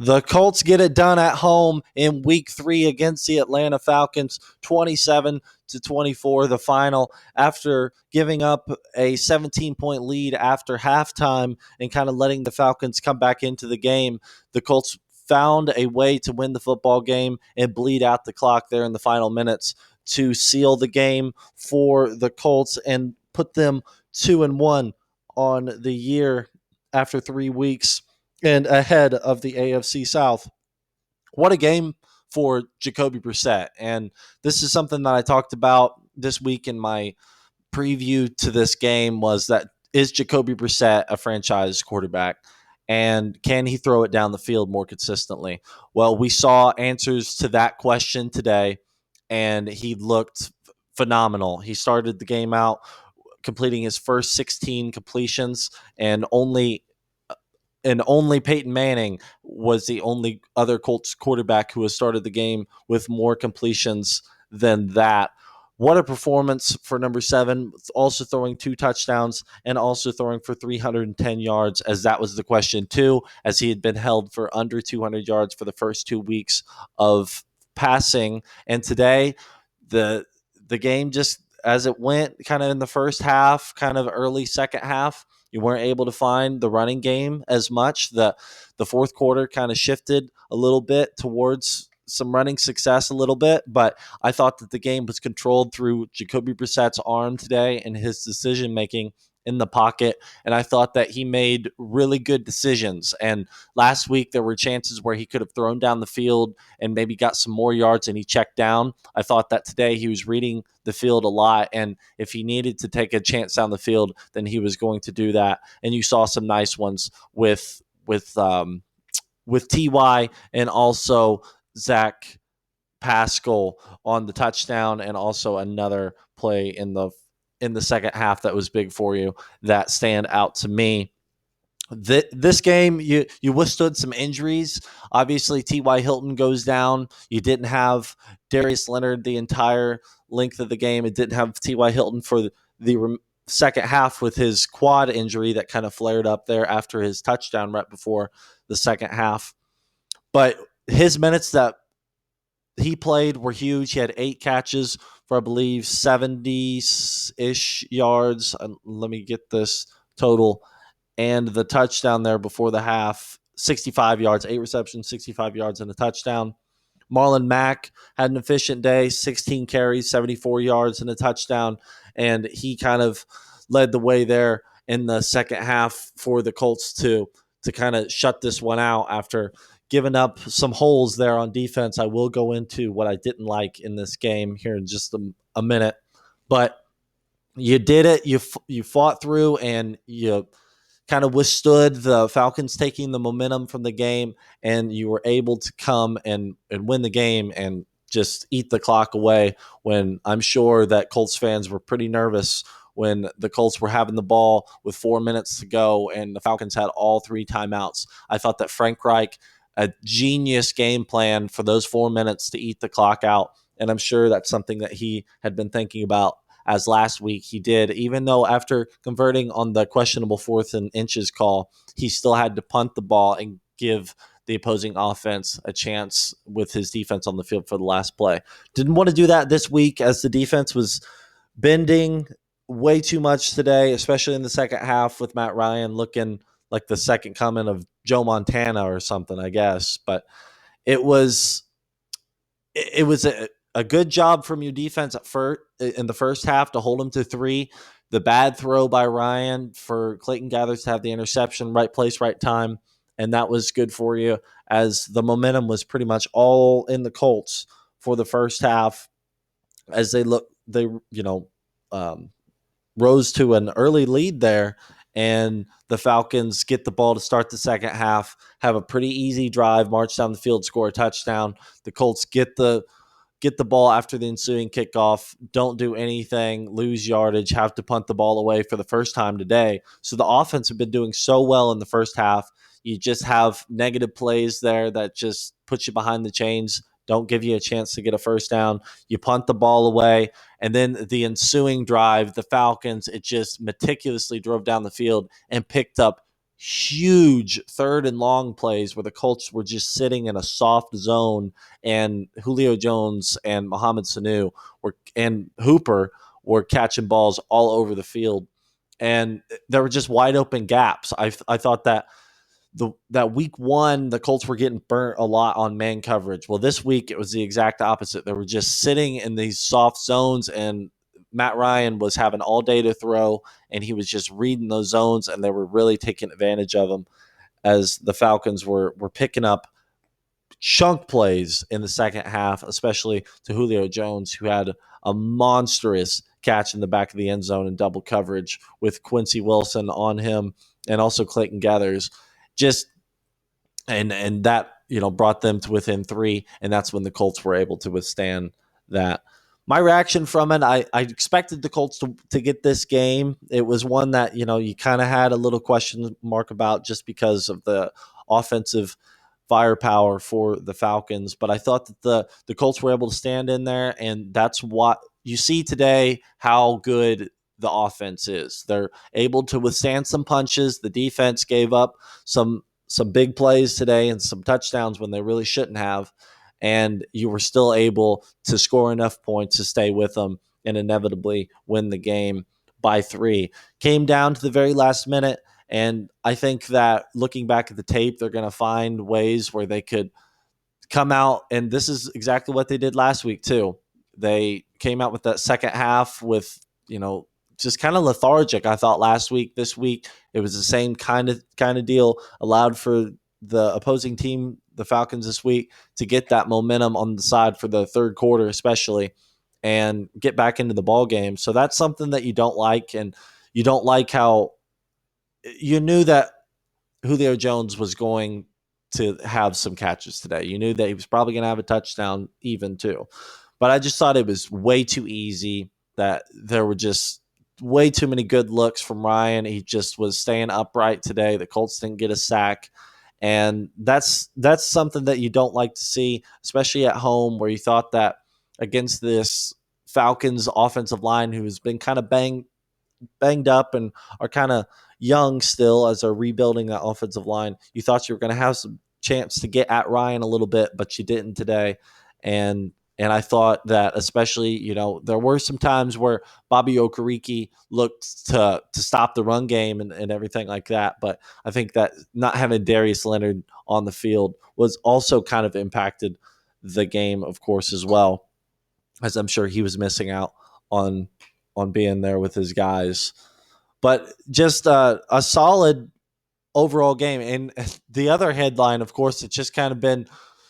The Colts get it done at home in week 3 against the Atlanta Falcons, 27-24, the final, after giving up a 17-point lead after halftime and kind of letting the Falcons come back into the game. The Colts found a way to win the football game and bleed out the clock there in the final minutes to seal the game for the Colts and put them 2-1 on the year after 3 weeks and ahead of the AFC South. What a game for Jacoby Brissett. And this is something that I talked about this week in my preview to this game was that is Jacoby Brissett a franchise quarterback? And can he throw it down the field more consistently? Well, we saw answers to that question today, and he looked phenomenal. He started the game out completing his first 16 completions, and only Peyton Manning was the only other Colts quarterback who has started the game with more completions than that. What a performance for number 7, also throwing 2 touchdowns and also throwing for 310 yards, as that was the question too, as he had been held for under 200 yards for the first 2 weeks of passing. And today, the game just as it went kind of in the first half, kind of early second half, you weren't able to find the running game as much. The fourth quarter kind of shifted a little bit towards some running success a little bit, but I thought that the game was controlled through Jacoby Brissett's arm today and his decision-making in the pocket, and I thought that he made really good decisions. And last week there were chances where he could have thrown down the field and maybe got some more yards and he checked down. I thought that today he was reading the field a lot, and if he needed to take a chance down the field, then he was going to do that. And you saw some nice ones with Ty and also Zach Pascal on the touchdown, and also another play in the second half that was big for you that stand out to me. This game, you withstood some injuries. Obviously, T.Y. Hilton goes down. You didn't have Darius Leonard the entire length of the game. It didn't have T.Y. Hilton for the second half with his quad injury that kind of flared up there after his touchdown right before the second half. But his minutes that he played were huge. He had 8 catches for, I believe, 70-ish yards. Let me get this total. And the touchdown there before the half, 65 yards, 8 receptions, 65 yards, and a touchdown. Marlon Mack had an efficient day, 16 carries, 74 yards, and a touchdown. And he kind of led the way there in the second half for the Colts to kind of shut this one out after giving up some holes there on defense. I will go into what I didn't like in this game here in just a minute. But you did it. You fought through, and you kind of withstood the Falcons taking the momentum from the game, and you were able to come and win the game and just eat the clock away, when I'm sure that Colts fans were pretty nervous when the Colts were having the ball with 4 minutes to go and the Falcons had all 3 timeouts. I thought that Frank Reich, a genius game plan for those 4 minutes to eat the clock out, and I'm sure that's something that he had been thinking about, as last week he did, even though after converting on the questionable 4th and inches call, he still had to punt the ball and give the opposing offense a chance with his defense on the field for the last play. Didn't want to do that this week, as the defense was bending way too much today, especially in the second half, with Matt Ryan looking like the second coming of Joe Montana or something, I guess. But it was a good job from your defense in the first half to hold him to 3. The bad throw by Ryan for Clayton Gathers to have the interception, right place, right time, and that was good for you, as the momentum was pretty much all in the Colts for the first half, as they rose to an early lead there, and the Falcons get the ball to start the second half, have a pretty easy drive, march down the field, score a touchdown. The Colts get the ball after the ensuing kickoff, don't do anything, lose yardage, have to punt the ball away for the first time today. So the offense have been doing so well in the first half. You just have negative plays there that just put you behind the chains, don't give you a chance to get a first down. You punt the ball away, and then the ensuing drive, the Falcons, it just meticulously drove down the field and picked up huge third and long plays where the Colts were just sitting in a soft zone, and Julio Jones and Mohamed Sanu and Hooper were catching balls all over the field. And there were just wide open gaps. I thought that that week one, the Colts were getting burnt a lot on man coverage. Well, this week it was the exact opposite. They were just sitting in these soft zones, and Matt Ryan was having all day to throw, and he was just reading those zones, and they were really taking advantage of them as the Falcons were picking up chunk plays in the second half, especially to Julio Jones, who had a monstrous catch in the back of the end zone in double coverage with Quincy Wilson on him and also Clayton Gathers. Just and that brought them to within 3, and that's when the Colts were able to withstand that. My reaction from it, I expected the Colts to get this game. It was one that you kind of had a little question mark about just because of the offensive firepower for the Falcons, but I thought that the Colts were able to stand in there, and that's what you see today, how good the offense is. They're able to withstand some punches. The defense gave up some big plays today and some touchdowns when they really shouldn't have, and you were still able to score enough points to stay with them and inevitably win the game by 3. Came down to the very last minute, and I think that looking back at the tape, they're going to find ways where they could come out, and this is exactly what they did last week too. They came out with that second half with, just kind of lethargic. I thought last week, this week, it was the same kind of deal. Allowed for the opposing team, the Falcons this week, to get that momentum on the side for the third quarter, especially, and get back into the ball game. So that's something that you don't like, and you don't like how you knew that Julio Jones was going to have some catches today. You knew that he was probably going to have a touchdown even too. But I just thought it was way too easy, that there were just way too many good looks from Ryan. He just was staying upright today. The Colts didn't get a sack. And that's something that you don't like to see, especially at home, where you thought that against this Falcons offensive line, who has been kind of banged up and are kind of young still as they're rebuilding that offensive line, you thought you were going to have some chance to get at Ryan a little bit, but you didn't today. And I thought that especially, there were some times where Bobby Okereke looked to stop the run game and everything like that. But I think that not having Darius Leonard on the field was also kind of impacted the game, of course, as well, as I'm sure he was missing out on being there with his guys. But just a solid overall game. And the other headline, of course, it's just kind of been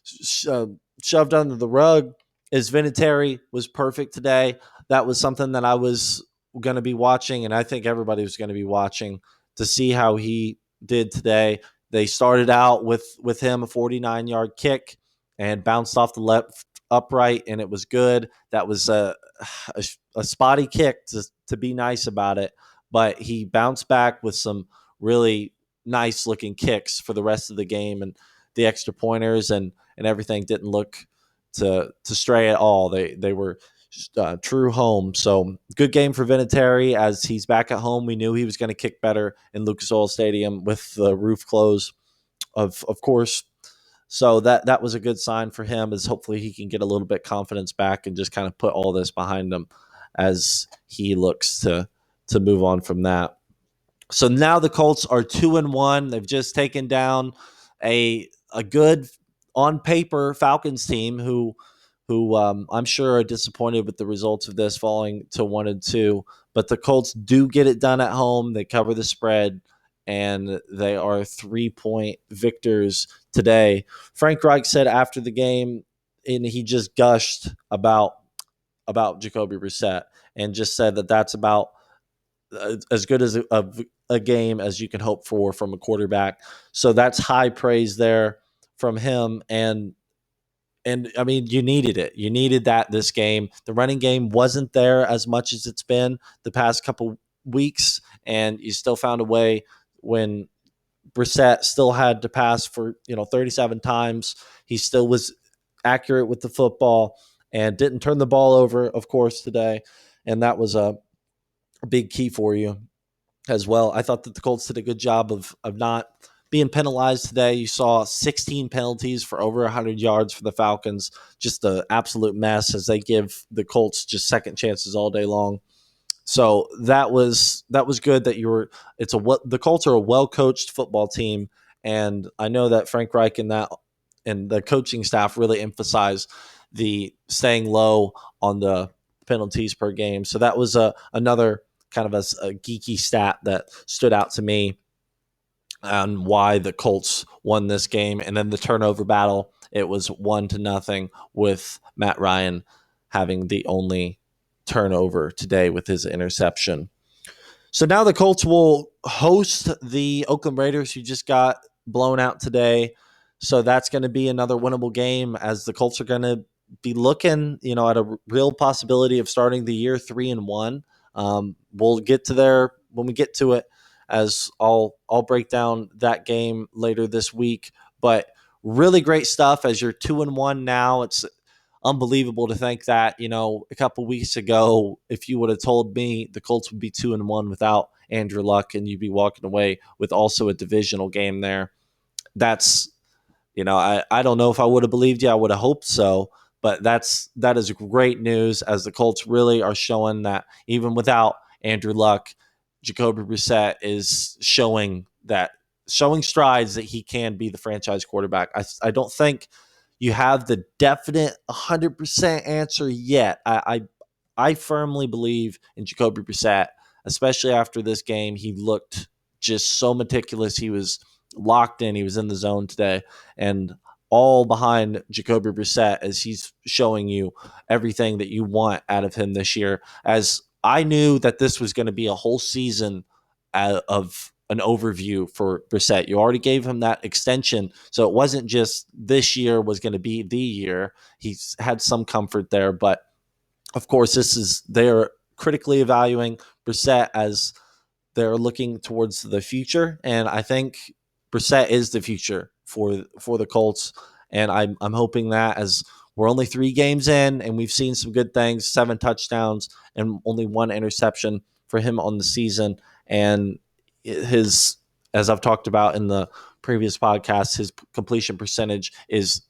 shoved under the rug, is Vinatieri was perfect today. That was something that I was going to be watching, and I think everybody was going to be watching to see how he did today. They started out with him a 49-yard kick and bounced off the left upright, and it was good. That was a spotty kick to be nice about it, but he bounced back with some really nice looking kicks for the rest of the game, and the extra pointers and everything didn't look to stray at all. They were true home. So good game for Vinatieri as he's back at home. We knew he was going to kick better in Lucas Oil Stadium with the roof closed, of course. So that was a good sign for him, as hopefully he can get a little bit confidence back and just kind of put all this behind him as he looks to move on from that. So now the Colts are 2-1. They've just taken down a good on paper Falcons team who I'm sure are disappointed with the results of this, falling to 1-2. But the Colts do get it done at home. They cover the spread, and they are 3-point victors today. Frank Reich said after the game, and he just gushed about Jacoby Brissett and just said that that's about as good as a game as you can hope for from a quarterback. So that's high praise there from him. And I mean, you needed it. You needed that this game. The running game wasn't there as much as it's been the past couple weeks, and you still found a way when Brissett still had to pass for 37 times. He still was accurate with the football and didn't turn the ball over, of course, today. And that was a big key for you. as well. I thought that the Colts did a good job of not being penalized today. You saw 16 penalties for over 100 yards for the Falcons. Just an absolute mess as they give the Colts just second chances all day long. So that was good that you were. The Colts are a well coached football team, and I know that Frank Reich and the coaching staff really emphasize the staying low on the penalties per game. So that was another kind of a geeky stat that stood out to me on why the Colts won this game. And then the turnover battle, it was 1-0 with Matt Ryan having the only turnover today with his interception. So now the Colts will host the Oakland Raiders, who just got blown out today. So that's going to be another winnable game, as the Colts are going to be looking, at a real possibility of starting the year 3-1. We'll get to there when we get to it, as I'll break down that game later this week. But really great stuff as you're 2-1 now. It's unbelievable to think that, a couple weeks ago, if you would have told me the Colts would be 2-1 without Andrew Luck and you'd be walking away with also a divisional game there, that's, I don't know if I would have believed you. I would have hoped so, but that is great news, as the Colts really are showing that even without Andrew Luck, Jacoby Brissett is showing strides that he can be the franchise quarterback. I don't think you have the definite 100% answer yet. I firmly believe in Jacoby Brissett, especially after this game. He looked just so meticulous. He was locked in. He was in the zone today, and all behind Jacoby Brissett as he's showing you everything that you want out of him this year. As I knew that this was going to be a whole season of an overview for Brissett. You already gave him that extension, so it wasn't just this year was going to be the year. He's had some comfort there, but of course, they're critically evaluating Brissett as they're looking towards the future, and I think Brissett is the future for the Colts, and I'm hoping that, as we're only 3 games in and we've seen some good things, 7 touchdowns and only 1 interception for him on the season, and as I've talked about in the previous podcast, his completion percentage is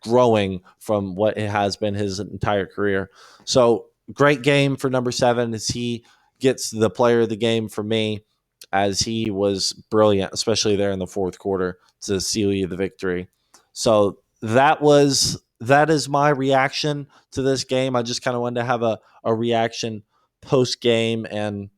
growing from what it has been his entire career. So great game for number 7 as he gets the player of the game for me, as he was brilliant, especially there in the fourth quarter to seal you the victory. So that is my reaction to this game. I just kind of wanted to have a reaction post game, and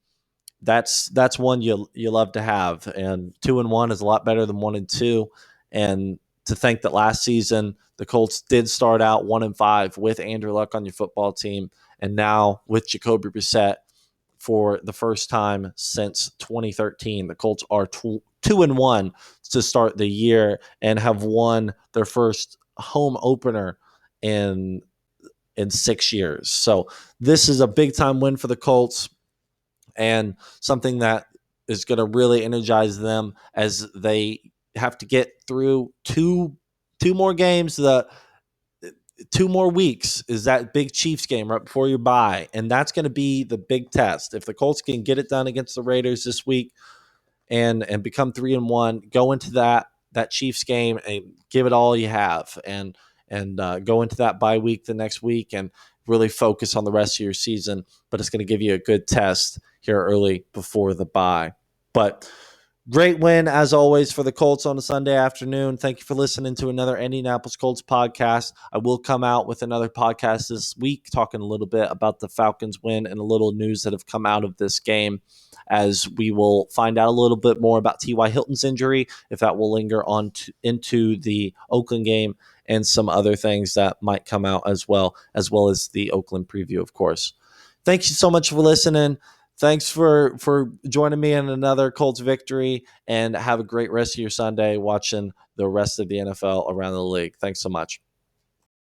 that's one you love to have. And 2-1 is a lot better than 1-2. And to think that last season the Colts did start out 1-5 with Andrew Luck on your football team, and now with Jacoby Brissett for the first time since 2013, the Colts are 2-1 to start the year and have won their first home opener in 6 years. So this is a big time win for the Colts, and something that is going to really energize them as they have to get through two more games. The 2 more weeks is that big Chiefs game right before your bye, and that's going to be the big test. If the Colts can get it done against the Raiders this week and become 3-1, go into that Chiefs game and give it all you have, and go into that bye week the next week and really focus on the rest of your season. But it's going to give you a good test here early before the bye. But great win, as always, for the Colts on a Sunday afternoon. Thank you for listening to another Indianapolis Colts podcast. I will come out with another podcast this week talking a little bit about the Falcons win and a little news that have come out of this game, as we will find out a little bit more about T.Y. Hilton's injury, if that will linger on into the Oakland game, and some other things that might come out as well as the Oakland preview, of course. Thank you so much for listening. Thanks for joining me in another Colts victory, and have a great rest of your Sunday watching the rest of the NFL around the league. Thanks so much.